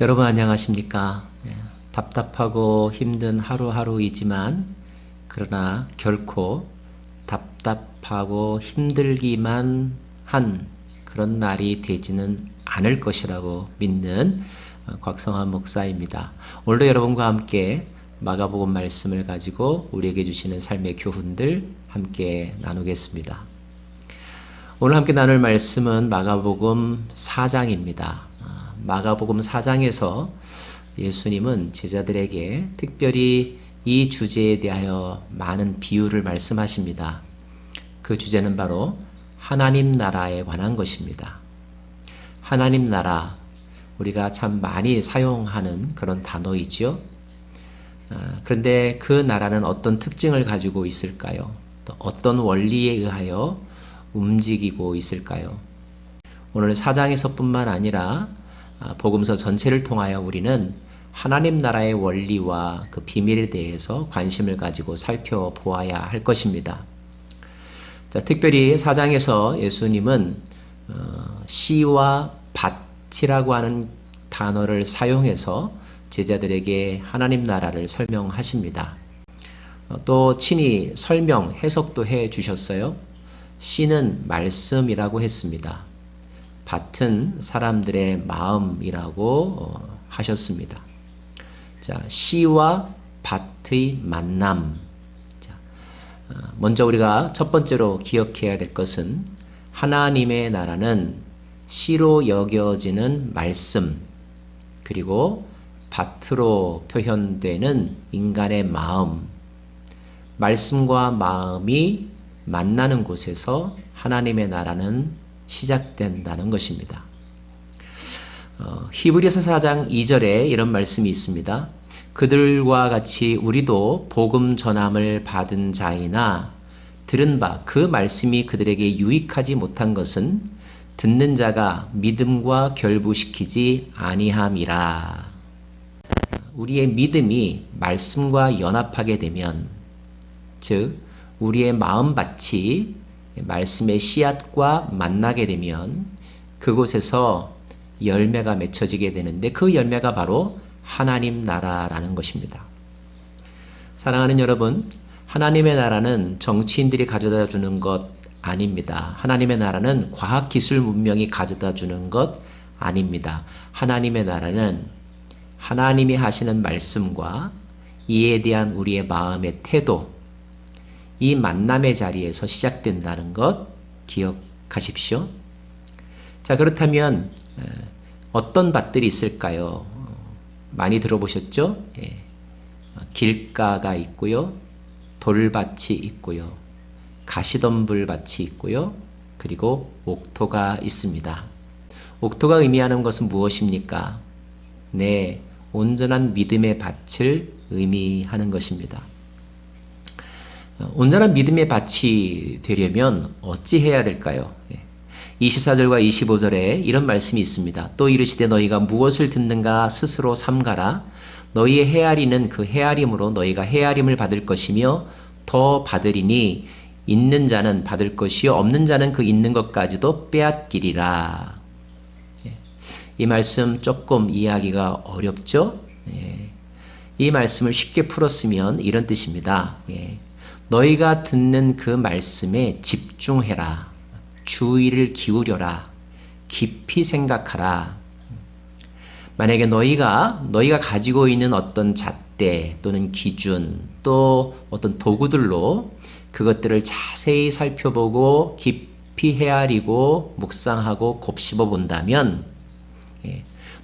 여러분 안녕하십니까? 답답하고 힘든 하루하루이지만 그러나 결코 답답하고 힘들기만 한 그런 날이 되지는 않을 것이라고 믿는 곽성환 목사입니다. 오늘도 여러분과 함께 마가복음 말씀을 가지고 우리에게 주시는 삶의 교훈들 함께 나누겠습니다. 오늘 함께 나눌 말씀은 마가복음 4장입니다. 마가복음 4장에서 예수님은 제자들에게 특별히 이 주제에 대하여 많은 비유를 말씀하십니다. 그 주제는 바로 하나님 나라에 관한 것입니다. 하나님 나라, 우리가 참 많이 사용하는 그런 단어이지요. 그런데 그 나라는 어떤 특징을 가지고 있을까요? 또 어떤 원리에 의하여 움직이고 있을까요? 오늘 4장에서뿐만 아니라 복음서 전체를 통하여 우리는 하나님 나라의 원리와 그 비밀에 대해서 관심을 가지고 살펴보아야 할 것입니다. 자, 특별히 4장에서 예수님은 씨와 밭이라고 하는 단어를 사용해서 제자들에게 하나님 나라를 설명하십니다. 또 친히 설명, 해석도 해 주셨어요. 씨는 말씀이라고 했습니다. 밭은 사람들의 마음이라고 하셨습니다. 자, 씨와 밭의 만남. 자, 먼저 우리가 첫 번째로 기억해야 될 것은 하나님의 나라는 씨로 여겨지는 말씀, 그리고 밭으로 표현되는 인간의 마음, 말씀과 마음이 만나는 곳에서 하나님의 나라는 시작된다는 것입니다. 히브리서 4장 2절에 이런 말씀이 있습니다. 그들과 같이 우리도 복음 전함을 받은 자이나 들은 바 그 말씀이 그들에게 유익하지 못한 것은 듣는 자가 믿음과 결부시키지 아니함이라. 우리의 믿음이 말씀과 연합하게 되면, 즉 우리의 마음밭이 말씀의 씨앗과 만나게 되면 그곳에서 열매가 맺혀지게 되는데 그 열매가 바로 하나님 나라라는 것입니다. 사랑하는 여러분, 하나님의 나라는 정치인들이 가져다 주는 것 아닙니다. 하나님의 나라는 과학기술 문명이 가져다 주는 것 아닙니다. 하나님의 나라는 하나님이 하시는 말씀과 이에 대한 우리의 마음의 태도, 이 만남의 자리에서 시작된다는 것 기억하십시오. 자, 그렇다면 어떤 밭들이 있을까요? 많이 들어보셨죠? 길가가 있고요. 돌밭이 있고요. 가시덤불밭이 있고요. 그리고 옥토가 있습니다. 옥토가 의미하는 것은 무엇입니까? 네, 온전한 믿음의 밭을 의미하는 것입니다. 온전한 믿음의 밭이 되려면 어찌 해야 될까요? 24절과 25절에 이런 말씀이 있습니다. 또 이르시되 너희가 무엇을 듣는가 스스로 삼가라. 너희의 헤아리는 그 헤아림으로 너희가 헤아림을 받을 것이며 더 받으리니 있는 자는 받을 것이요 없는 자는 그 있는 것까지도 빼앗기리라. 이 말씀 조금 이해하기가 어렵죠? 이 말씀을 쉽게 풀었으면 이런 뜻입니다. 너희가 듣는 그 말씀에 집중해라. 주의를 기울여라. 깊이 생각하라. 만약에 너희가 가지고 있는 어떤 잣대 또는 기준 또 어떤 도구들로 그것들을 자세히 살펴보고 깊이 헤아리고 묵상하고 곱씹어 본다면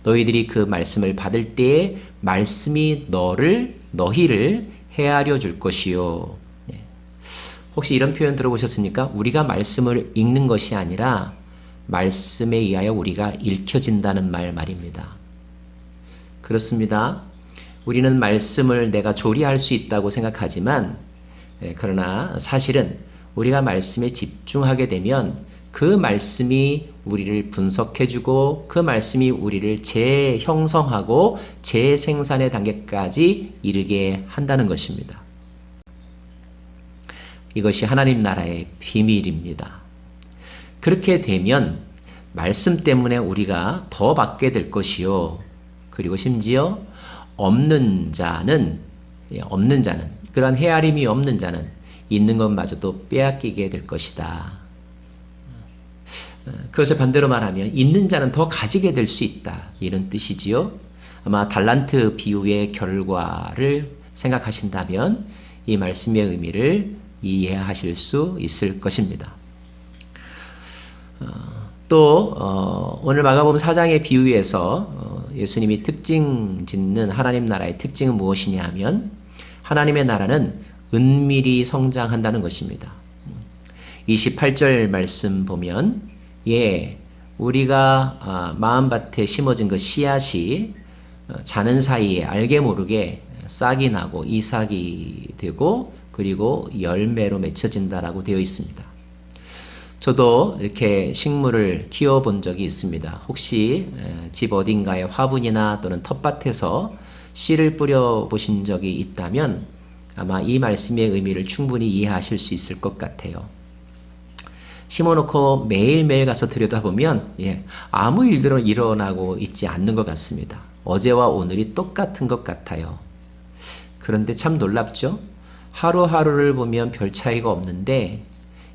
너희들이 그 말씀을 받을 때에 말씀이 너희를 헤아려 줄 것이요. 혹시 이런 표현 들어보셨습니까? 우리가 말씀을 읽는 것이 아니라 말씀에 의하여 우리가 읽혀진다는 말입니다. 그렇습니다. 우리는 말씀을 내가 조리할 수 있다고 생각하지만 그러나 사실은 우리가 말씀에 집중하게 되면 그 말씀이 우리를 분석해주고 그 말씀이 우리를 재형성하고 재생산의 단계까지 이르게 한다는 것입니다. 이것이 하나님 나라의 비밀입니다. 그렇게 되면 말씀 때문에 우리가 더 받게 될 것이요. 그리고 심지어 없는 자는 그러한 헤아림이 없는 자는 있는 것마저도 빼앗기게 될 것이다. 그것을 반대로 말하면 있는 자는 더 가지게 될 수 있다. 이런 뜻이지요. 아마 달란트 비유의 결과를 생각하신다면 이 말씀의 의미를 이해하실 수 있을 것입니다. 또 오늘 마가복음 4장의 비유에서 예수님이 특징 짓는 하나님 나라의 특징은 무엇이냐 하면 하나님의 나라는 은밀히 성장한다는 것입니다. 28절 말씀 보면 우리가 마음밭에 심어진 그 씨앗이 자는 사이에 알게 모르게 싹이 나고 이삭이 되고 그리고 열매로 맺혀진다라고 되어 있습니다. 저도 이렇게 식물을 키워본 적이 있습니다. 혹시 집 어딘가에 화분이나 또는 텃밭에서 씨를 뿌려보신 적이 있다면 아마 이 말씀의 의미를 충분히 이해하실 수 있을 것 같아요. 심어놓고 매일매일 가서 들여다보면 아무 일들은 일어나고 있지 않는 것 같습니다. 어제와 오늘이 똑같은 것 같아요. 그런데 참 놀랍죠? 하루하루를 보면 별 차이가 없는데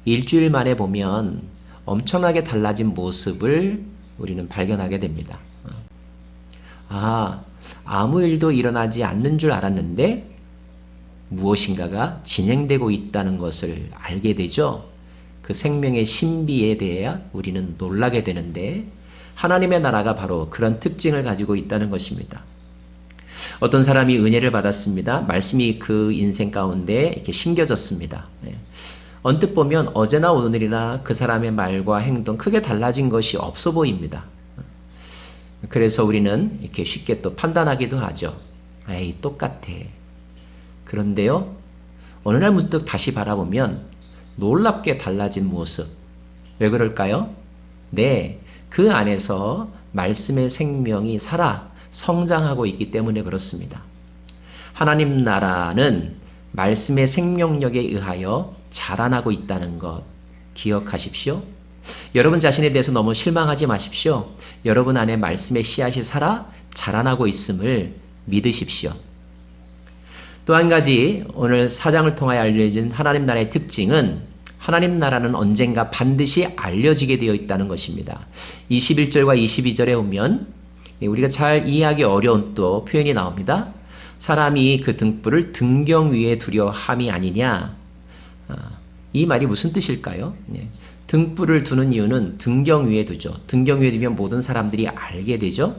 일주일 만에 보면 엄청나게 달라진 모습을 우리는 발견하게 됩니다. 아무 일도 일어나지 않는 줄 알았는데 무엇인가가 진행되고 있다는 것을 알게 되죠. 그 생명의 신비에 대해 우리는 놀라게 되는데 하나님의 나라가 바로 그런 특징을 가지고 있다는 것입니다. 어떤 사람이 은혜를 받았습니다. 말씀이 그 인생 가운데 이렇게 심겨졌습니다. 언뜻 보면 어제나 오늘이나 그 사람의 말과 행동 크게 달라진 것이 없어 보입니다. 그래서 우리는 이렇게 쉽게 또 판단하기도 하죠. 에이, 똑같아. 그런데요, 어느 날 문득 다시 바라보면 놀랍게 달라진 모습. 왜 그럴까요? 그 안에서 말씀의 생명이 살아 성장하고 있기 때문에 그렇습니다. 하나님 나라는 말씀의 생명력에 의하여 자라나고 있다는 것 기억하십시오. 여러분 자신에 대해서 너무 실망하지 마십시오. 여러분 안에 말씀의 씨앗이 살아 자라나고 있음을 믿으십시오. 또 한 가지 오늘 4장을 통하여 알려진 하나님 나라의 특징은 하나님 나라는 언젠가 반드시 알려지게 되어 있다는 것입니다. 21절과 22절에 보면 우리가 잘 이해하기 어려운 또 표현이 나옵니다. 사람이 그 등불을 등경 위에 두려 함이 아니냐. 이 말이 무슨 뜻일까요? 등불을 두는 이유는 등경 위에 두죠. 등경 위에 두면 모든 사람들이 알게 되죠.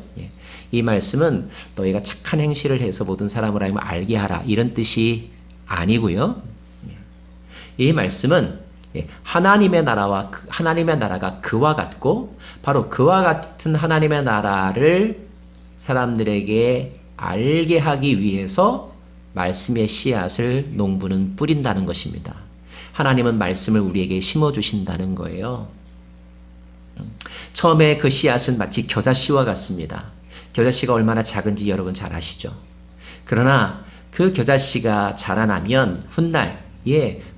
이 말씀은 너희가 착한 행실을 해서 모든 사람을 알게 하라 이런 뜻이 아니고요. 이 말씀은 하나님의 나라가 그와 같고 바로 그와 같은 하나님의 나라를 사람들에게 알게 하기 위해서 말씀의 씨앗을 농부는 뿌린다는 것입니다. 하나님은 말씀을 우리에게 심어주신다는 거예요. 처음에 그 씨앗은 마치 겨자씨와 같습니다. 겨자씨가 얼마나 작은지 여러분 잘 아시죠? 그러나 그 겨자씨가 자라나면 훗날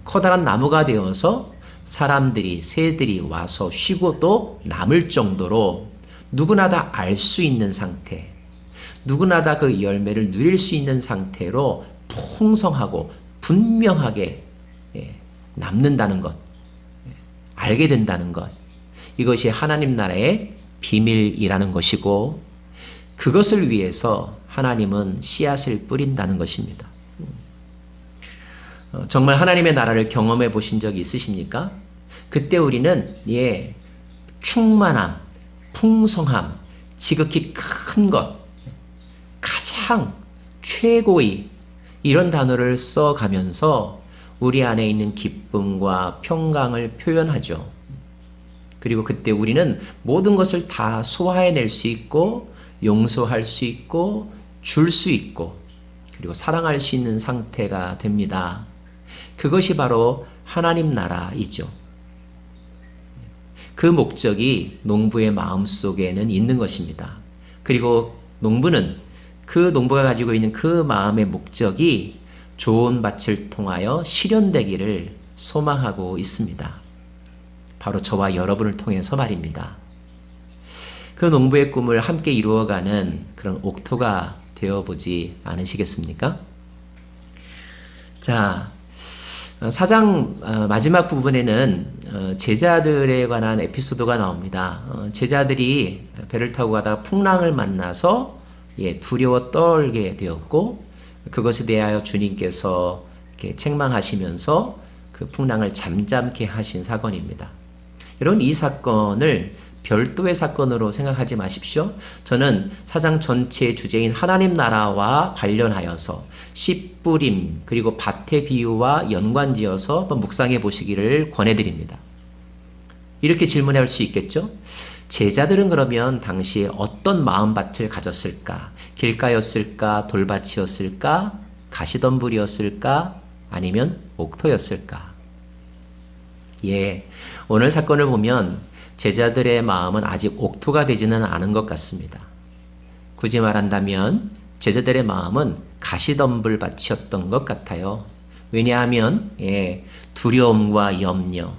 커다란 나무가 되어서 사람들이 새들이 와서 쉬고도 남을 정도로 누구나 다 알 수 있는 상태, 누구나 다 그 열매를 누릴 수 있는 상태로 풍성하고 분명하게 남는다는 것, 알게 된다는 것, 이것이 하나님 나라의 비밀이라는 것이고 그것을 위해서 하나님은 씨앗을 뿌린다는 것입니다. 정말 하나님의 나라를 경험해 보신 적이 있으십니까? 그때 우리는 충만함, 풍성함, 지극히 큰 것, 가장 최고의 이런 단어를 써가면서 우리 안에 있는 기쁨과 평강을 표현하죠. 그리고 그때 우리는 모든 것을 다 소화해낼 수 있고 용서할 수 있고 줄 수 있고 그리고 사랑할 수 있는 상태가 됩니다. 그것이 바로 하나님 나라이죠. 그 목적이 농부의 마음속에는 있는 것입니다. 그리고 농부는 그 농부가 가지고 있는 그 마음의 목적이 좋은 밭을 통하여 실현되기를 소망하고 있습니다. 바로 저와 여러분을 통해서 말입니다. 그 농부의 꿈을 함께 이루어가는 그런 옥토가 되어보지 않으시겠습니까? 자, 4장 마지막 부분에는 제자들에 관한 에피소드가 나옵니다. 제자들이 배를 타고 가다가 풍랑을 만나서 두려워 떨게 되었고, 그것에 대하여 주님께서 이렇게 책망하시면서 그 풍랑을 잠잠케 하신 사건입니다. 여러분, 이 사건을 별도의 사건으로 생각하지 마십시오. 저는 4장 전체의 주제인 하나님 나라와 관련하여서 씨 뿌림 그리고 밭의 비유와 연관지어서 한번 묵상해 보시기를 권해드립니다. 이렇게 질문할 수 있겠죠? 제자들은 그러면 당시에 어떤 마음밭을 가졌을까? 길가였을까? 돌밭이었을까? 가시덤불이었을까? 아니면 옥토였을까? 오늘 사건을 보면 제자들의 마음은 아직 옥토가 되지는 않은 것 같습니다. 굳이 말한다면 제자들의 마음은 가시덤불 밭이었던 것 같아요. 왜냐하면 두려움과 염려,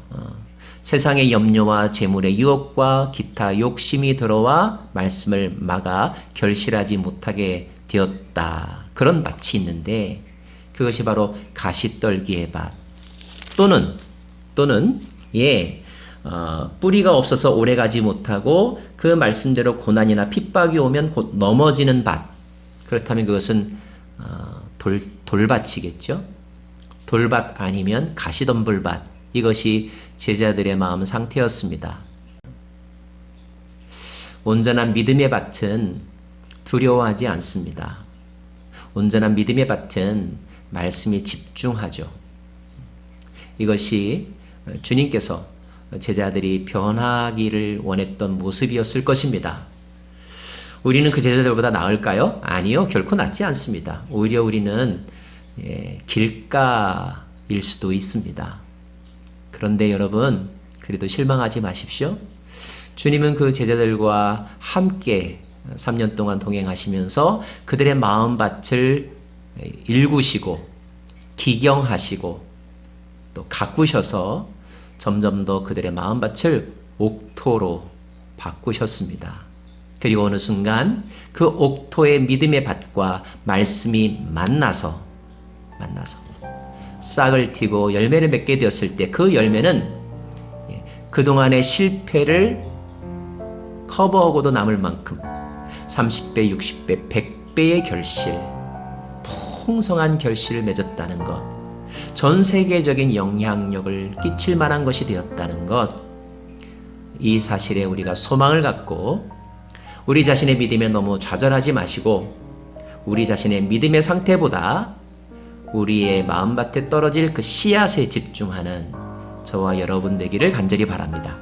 세상의 염려와 재물의 유혹과 기타 욕심이 들어와 말씀을 막아 결실하지 못하게 되었다. 그런 밭이 있는데 그것이 바로 가시떨기의 밭 또는 뿌리가 없어서 오래가지 못하고 그 말씀대로 고난이나 핍박이 오면 곧 넘어지는 밭. 그렇다면 그것은 돌밭이겠죠. 돌밭 아니면 가시덤불밭. 이것이 제자들의 마음 상태였습니다. 온전한 믿음의 밭은 두려워하지 않습니다. 온전한 믿음의 밭은 말씀에 집중하죠. 이것이 주님께서 제자들이 변하기를 원했던 모습이었을 것입니다. 우리는 그 제자들보다 나을까요? 아니요, 결코 낫지 않습니다. 오히려 우리는 길가일 수도 있습니다. 그런데 여러분, 그래도 실망하지 마십시오. 주님은 그 제자들과 함께 3년 동안 동행하시면서 그들의 마음밭을 일구시고 기경하시고 또 가꾸셔서 점점 더 그들의 마음밭을 옥토로 바꾸셨습니다. 그리고 어느 순간 그 옥토의 믿음의 밭과 말씀이 만나서 싹을 틔고 열매를 맺게 되었을 때 그 열매는 그동안의 실패를 커버하고도 남을 만큼 30배, 60배, 100배의 결실, 풍성한 결실을 맺었다는 것, 전 세계적인 영향력을 끼칠 만한 것이 되었다는 것, 이 사실에 우리가 소망을 갖고 우리 자신의 믿음에 너무 좌절하지 마시고 우리 자신의 믿음의 상태보다 우리의 마음밭에 떨어질 그 씨앗에 집중하는 저와 여러분 되기를 간절히 바랍니다.